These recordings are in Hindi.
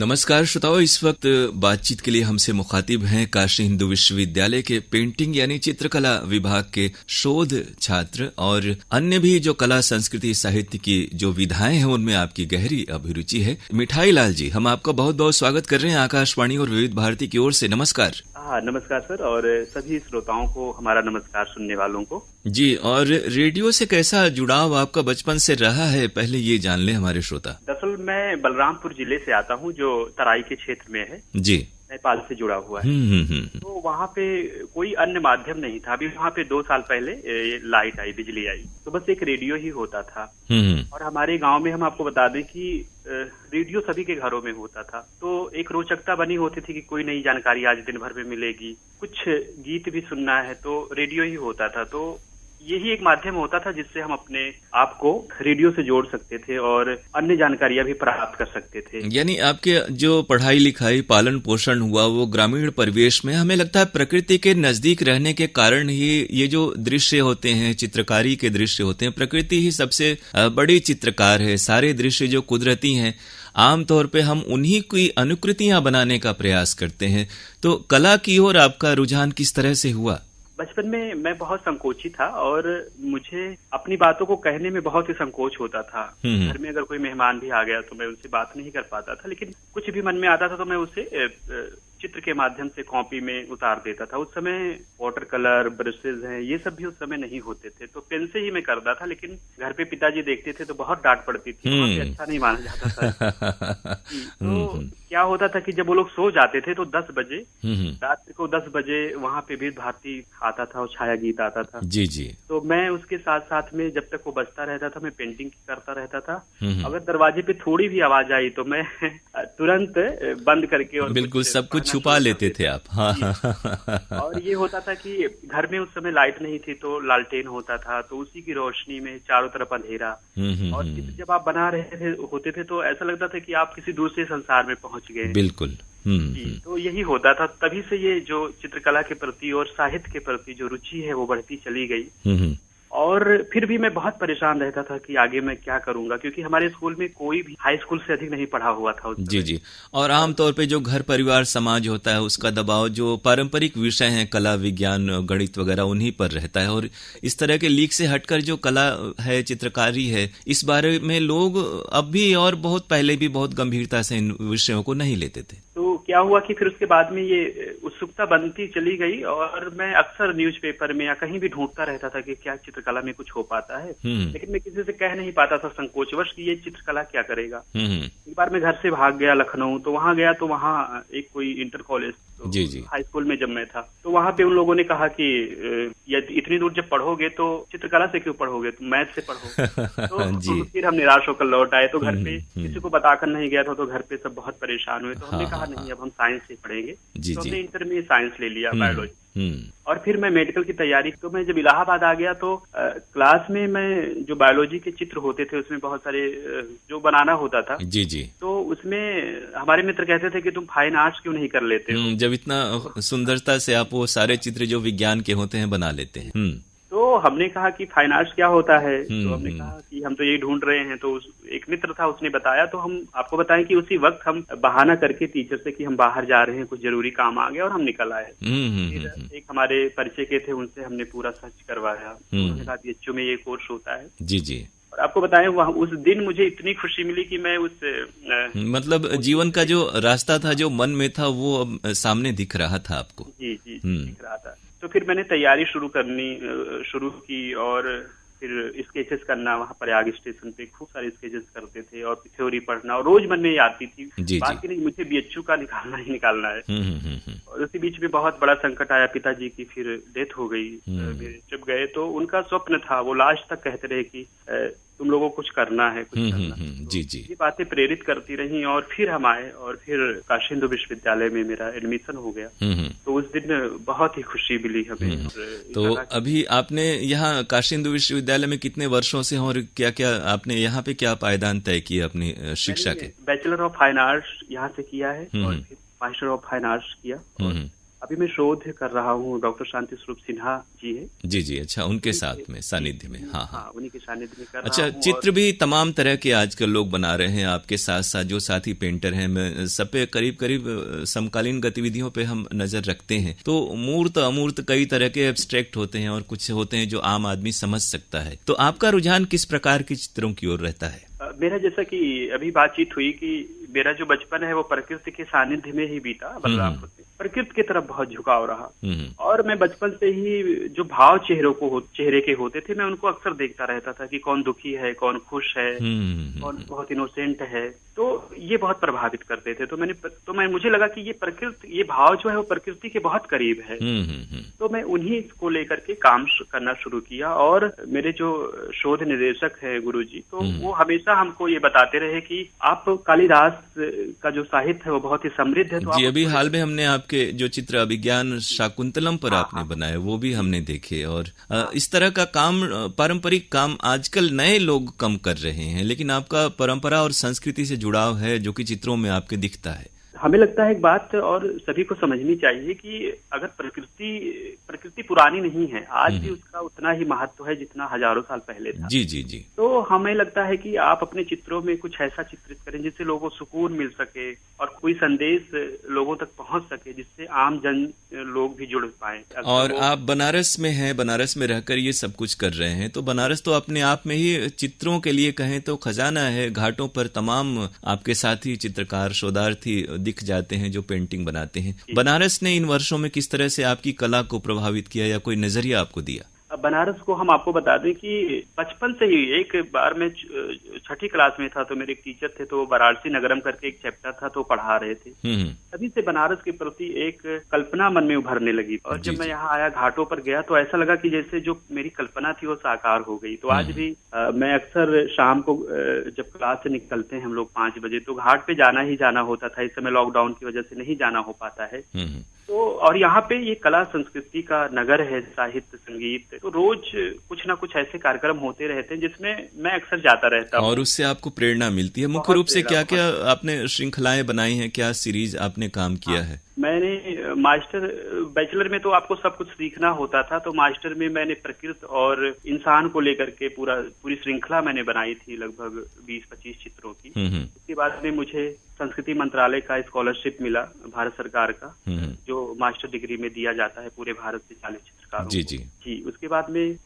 नमस्कार श्रोताओं, इस वक्त बातचीत के लिए हमसे मुखातिब हैं काशी हिंदू विश्वविद्यालय के पेंटिंग यानी चित्रकला विभाग के शोध छात्र और अन्य भी जो कला संस्कृति साहित्य की जो विधाएं हैं उनमें आपकी गहरी अभिरुचि है। मिठाई लाल जी, हम आपका बहुत बहुत स्वागत कर रहे हैं आकाशवाणी और विविध भारती की ओर से। नमस्कार। नमस्कार सर, और सभी श्रोताओं को हमारा नमस्कार, सुनने वालों को जी। और रेडियो से कैसा जुड़ाव आपका बचपन से रहा है, पहले ये जान ले हमारे श्रोता। दरअसल मैं बलरामपुर जिले से आता हूँ जो तराई के क्षेत्र में है जी, नेपाल से जुड़ा हुआ है। तो वहाँ पे कोई अन्य माध्यम नहीं था। अभी वहाँ पे 2 साल पहले लाइट आई, बिजली आई, तो बस एक रेडियो ही होता था। और हमारे गांव में हम आपको बता दें कि रेडियो सभी के घरों में होता था। तो एक रोचकता बनी होती थी कि कोई नई जानकारी आज दिन भर में मिलेगी, कुछ गीत भी सुनना है तो रेडियो ही होता था। तो यही एक माध्यम होता था जिससे हम अपने आप को रेडियो से जोड़ सकते थे और अन्य जानकारियां भी प्राप्त कर सकते थे। यानी आपके जो पढ़ाई लिखाई पालन पोषण हुआ वो ग्रामीण परिवेश में, हमें लगता है प्रकृति के नजदीक रहने के कारण ही ये जो दृश्य होते हैं, चित्रकारी के दृश्य होते हैं, प्रकृति ही सबसे बड़ी चित्रकार है। सारे दृश्य जो कुदरती हैं आमतौर पे हम उन्हीं की अनुकृतियां बनाने का प्रयास करते हैं। तो कला की ओर आपका रुझान किस तरह से हुआ? बचपन में मैं बहुत संकोची था और मुझे अपनी बातों को कहने में बहुत ही संकोच होता था। घर में अगर कोई मेहमान भी आ गया तो मैं उनसे बात नहीं कर पाता था, लेकिन कुछ भी मन में आता था तो मैं उसे चित्र के माध्यम से कॉपी में उतार देता था। उस समय वाटर कलर, ब्रशेज हैं, ये सब भी उस समय नहीं होते थे, तो पेन से ही मैं करता था। लेकिन घर पे पिताजी देखते थे तो बहुत डांट पड़ती थी, अच्छा नहीं माना जाता था। तो क्या होता था कि जब वो लोग सो जाते थे तो 10 बजे रात को 10 बजे वहाँ पे विविध भारती आता था और छाया गीत आता था। जी जी। तो मैं उसके साथ साथ में जब तक वो बजता रहता था मैं पेंटिंग करता रहता था। अगर दरवाजे पे थोड़ी भी आवाज आई तो मैं तुरंत बंद करके और बिल्कुल सब कुछ छुपा लेते थे आप। हाँ। और ये होता था कि घर में उस समय लाइट नहीं थी तो लालटेन होता था, तो उसी की रोशनी में चारों तरफ अंधेरा। और जब आप बना रहे होते थे तो ऐसा लगता था कि आप किसी दूसरे संसार में पहुंच गए। बिल्कुल। तो यही होता था। तभी से ये जो चित्रकला के प्रति और साहित्य के प्रति जो रुचि है वो बढ़ती चली गई। और फिर भी मैं बहुत परेशान रहता था कि आगे मैं क्या करूंगा, क्योंकि हमारे स्कूल में कोई भी हाई स्कूल से अधिक नहीं पढ़ा हुआ था। जी जी। और आमतौर पे जो घर परिवार समाज होता है उसका दबाव जो पारंपरिक विषय हैं, कला विज्ञान गणित वगैरह, उन्हीं पर रहता है। और इस तरह के लीक से हटकर जो कला है, चित्रकारी है, इस बारे में लोग अब भी और बहुत पहले भी बहुत गंभीरता से इन विषयों को नहीं लेते थे। तो क्या हुआ कि फिर उसके बाद में ये उत्सुकता बनती चली गई और मैं अक्सर न्यूज़पेपर में या कहीं भी ढूंढता रहता था कि क्या चित्रकला में कुछ हो पाता है। लेकिन मैं किसी से कह नहीं पाता था संकोचवश कि ये चित्रकला क्या करेगा। एक बार मैं घर से भाग गया लखनऊ, तो वहाँ गया तो वहाँ एक कोई इंटर कॉलेज हाई स्कूल में जब मैं था तो वहाँ पे उन लोगों ने कहा कि इतनी दूर जब पढ़ोगे तो चित्रकला से क्यों पढ़ोगे, तुम मैथ से पढ़ो। तो फिर हम निराश होकर लौट आए। तो घर पे किसी को बताकर नहीं गया था, तो घर पे सब बहुत परेशान हुए। तो हमने कहा नहीं, अब हम साइंस से पढ़ेंगे। तो हमने इंटर में साइंस ले लिया, बायोलॉजी। और फिर मैं मेडिकल की तैयारी, तो मैं जब इलाहाबाद आ गया तो क्लास में मैं जो बायोलॉजी के चित्र होते थे उसमें बहुत सारे जो बनाना होता था। जी जी। तो उसमें हमारे मित्र कहते थे कि तुम फाइन आर्ट्स क्यों नहीं कर लेते हो, जब इतना सुंदरता से आप वो सारे चित्र जो विज्ञान के होते हैं बना लेते हैं। तो हमने कहा कि फाइन आर्ट्स क्या होता है। तो हमने कहा कि हम तो यही ढूंढ रहे हैं। तो एक मित्र था, उसने बताया। तो हम आपको बताएं कि उसी वक्त हम बहाना करके टीचर से कि हम बाहर जा रहे हैं, कुछ जरूरी काम आ गया, और हम निकल आए। फिर एक हमारे परिचय के थे, उनसे हमने पूरा सर्च करवाया। उन्होंने कहा बीएचयू में ये कोर्स होता है। जी जी। और आपको बताएं वहाँ उस दिन मुझे इतनी खुशी मिली कि मैं मतलब जीवन का जो रास्ता था, जो मन में था, वो अब सामने दिख रहा था आपको। जी जी, दिख रहा था। तो फिर मैंने तैयारी शुरू की और फिर स्केचेस करना, वहाँ प्रयाग स्टेशन पे खूब सारे स्केचेस करते थे और थ्योरी पढ़ना, और रोज मन में आती थी बात कि नहीं, मुझे बीएचयू का निकालना ही निकालना है। और उसी बीच में बहुत बड़ा संकट आया, पिताजी की फिर डेथ हो गई। जब गए तो उनका स्वप्न था, वो लास्ट तक कहते रहे कि तुम लोगों को कुछ करना है, कुछ करना है। जी जी। ये बातें प्रेरित करती रही और फिर हम आए और फिर काशी हिंदू विश्वविद्यालय में मेरा एडमिशन हो गया। तो उस दिन बहुत ही खुशी मिली हमें। तो अभी आपने यहाँ काशी हिंदू विश्वविद्यालय में कितने वर्षों से, और क्या क्या आपने यहाँ पे क्या पायदान तय किया अपनी शिक्षा के? बैचलर ऑफ फाइन आर्ट्स यहाँ से किया है और फिर मास्टर ऑफ फाइन आर्ट्स किया। और अभी मैं शोध कर रहा हूँ, डॉक्टर शांति स्वरूप सिन्हा जी है। जी जी, अच्छा, उनके साथ में सानिध्य में। हाँ हाँ, उन्हीं के सानिध्य में कर रहा अच्छा, हूँ। चित्र भी तमाम तरह के आजकल लोग बना रहे हैं आपके साथ साथ, जो साथी पेंटर हैं, मैं सब पे करीब करीब समकालीन गतिविधियों पे हम नजर रखते हैं। तो मूर्त अमूर्त कई तरह के एब्स्ट्रैक्ट होते हैं और कुछ होते हैं जो आम आदमी समझ सकता है। तो आपका रुझान किस प्रकार के चित्रों की ओर रहता है? मेरा, जैसा कि अभी बातचीत हुई कि मेरा जो बचपन है वो प्रकृति के सानिध्य में ही बीता, बलरामपुर में प्रकृति की तरफ बहुत झुकाव रहा। और मैं बचपन से ही जो भाव चेहरे के होते थे, मैं उनको अक्सर देखता रहता था कि कौन दुखी है, कौन खुश है, कौन बहुत इनोसेंट है। तो ये बहुत प्रभावित करते थे। तो मुझे लगा कि ये भाव जो है वो प्रकृति के बहुत करीब है। तो मैं उन्हीं को लेकर के काम करना शुरू किया। और मेरे जो शोध निदेशक है गुरुजी, तो वो हमेशा हमको ये बताते रहे कि आप कालिदास का जो साहित्य है वो बहुत ही समृद्ध है। तो जी, अभी हाल में हमने आपके जो चित्र अभिज्ञान शाकुंतलम पर आपने बनाए, वो भी हमने देखे। और इस तरह का काम, पारंपरिक काम आजकल नए लोग कम कर रहे हैं, लेकिन आपका परंपरा और संस्कृति से जुड़ाव है जो कि चित्रों में आपके दिखता है। हमें लगता है एक बात और सभी को समझनी चाहिए कि अगर प्रकृति पुरानी नहीं है, आज भी उसका उतना ही महत्व है जितना हजारों साल पहले था। जी जी जी। तो हमें लगता है कि आप अपने चित्रों में कुछ ऐसा चित्रित करें जिससे लोगों को सुकून मिल सके और कोई संदेश लोगों तक पहुंच सके, जिससे आम जन लोग भी जुड़ पाए। और आप बनारस में हैं, बनारस में रहकर ये सब कुछ कर रहे हैं, तो बनारस तो अपने आप में ही चित्रों के लिए कहें तो खजाना है। घाटों पर तमाम आपके साथी चित्रकार, शोधार्थी दिख जाते हैं जो पेंटिंग बनाते हैं। बनारस ने इन वर्षों में किस तरह से आपकी कला को प्रभावित किया या कोई नजरिया आपको दिया? बनारस को हम आपको बता दें कि बचपन से ही, एक बार मैं छठी क्लास में था तो मेरे एक टीचर थे, तो वाराणसी नगरम करके एक चैप्टर था तो पढ़ा रहे थे। तभी से बनारस के प्रति एक कल्पना मन में उभरने लगी। और जब मैं यहाँ आया, घाटों पर गया, तो ऐसा लगा कि जैसे जो मेरी कल्पना थी वो साकार हो गई। तो आज भी मैं अक्सर शाम को जब क्लास से निकलते हैं हम लोग 5 बजे, तो घाट पे जाना ही जाना होता था। इस समय लॉकडाउन की वजह से नहीं जाना हो पाता है। तो और यहाँ पे ये कला संस्कृति का नगर है, साहित्य, संगीत, तो रोज कुछ ना कुछ ऐसे कार्यक्रम होते रहते हैं जिसमें मैं अक्सर जाता रहता हूँ। और उससे आपको प्रेरणा मिलती है। मुख्य रूप से क्या क्या आपने श्रृंखलाएं बनाई हैं, क्या सीरीज आपने काम किया है? मैंने बैचलर में तो आपको सब कुछ सीखना होता था, तो मास्टर में मैंने प्रकृति और इंसान को लेकर के पूरी श्रृंखला मैंने बनाई थी, लगभग 20-25 चित्रों की। उसके बाद में मुझे संस्कृति मंत्रालय का स्कॉलरशिप मिला, भारत सरकार का, जो मास्टर डिग्री में दिया जाता है पूरे भारत से 40 चित्रकारों जी को। जी जी। उसके बाद में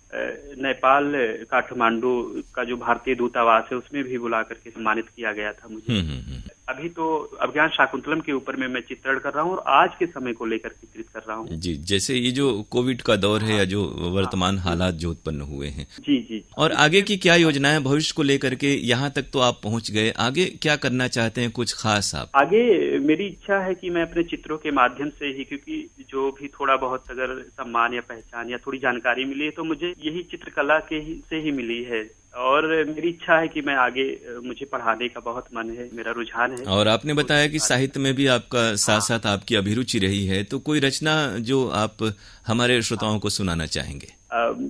नेपाल काठमांडू का जो भारतीय दूतावास है उसमें भी बुला करके सम्मानित किया गया था मुझे। अभी तो अभिज्ञान शाकुंतलम के ऊपर में मैं चित्रण कर रहा हूँ और आज के समय को लेकर चित्रित कर रहा हूँ। जी, जैसे ये जो कोविड का दौर है या जो वर्तमान हालात जो उत्पन्न हुए हैं। जी जी। और आगे की क्या योजनाएं भविष्य को लेकर के? यहाँ तक तो आप पहुँच गए, आगे क्या करना चाहते हैं, कुछ खास आप? आगे मेरी इच्छा है कि मैं अपने चित्रों के माध्यम से ही, क्योंकि जो भी थोड़ा बहुत अगर सम्मान या पहचान या थोड़ी जानकारी मिली है तो मुझे यही चित्रकला से ही मिली है। और मेरी इच्छा है कि मैं आगे, मुझे पढ़ाने का बहुत मन है, मेरा रुझान है। और आपने बताया कि साहित्य में भी आपका साथ साथ आपकी अभिरुचि रही है, तो कोई रचना जो आप हमारे श्रोताओं को सुनाना चाहेंगे?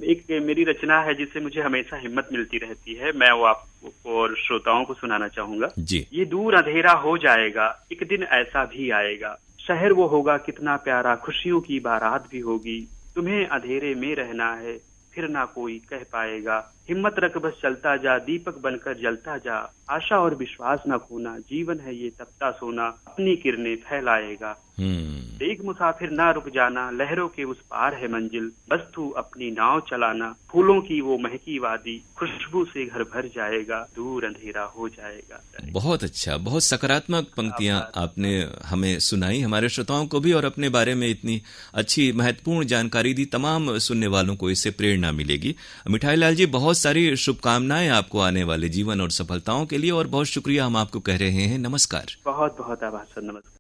एक मेरी रचना है जिससे मुझे हमेशा हिम्मत मिलती रहती है, मैं वो आपको और श्रोताओं को सुनाना चाहूंगा जी। ये दूर अंधेरा हो जाएगा, एक दिन ऐसा भी आएगा, शहर वो होगा कितना प्यारा, खुशियों की बारात भी होगी, तुम्हें अंधेरे में रहना है, फिर ना कोई कह पाएगा, हिम्मत रख बस चलता जा, दीपक बनकर जलता जा, आशा और विश्वास न खोना, जीवन है ये तपता सोना, अपनी किरणें फैलाएगा, देख मुसाफिर ना रुक जाना, लहरों के उस पार है मंजिल, बस तू अपनी नाव चलाना, फूलों की वो महकी वादी, खुशबू से घर भर जाएगा, दूर अंधेरा हो जाएगा। बहुत अच्छा, बहुत सकारात्मक पंक्तियां आपने हमें सुनाई, हमारे श्रोताओं को भी, और अपने बारे में इतनी अच्छी महत्वपूर्ण जानकारी दी। तमाम सुनने वालों को इससे प्रेरणा मिलेगी। मिठाई लाल जी, बहुत सारी शुभकामनाएं आपको आने वाले जीवन और सफलताओं के लिए, और बहुत शुक्रिया हम आपको कह रहे हैं। नमस्कार। बहुत बहुत आभार सर, नमस्कार।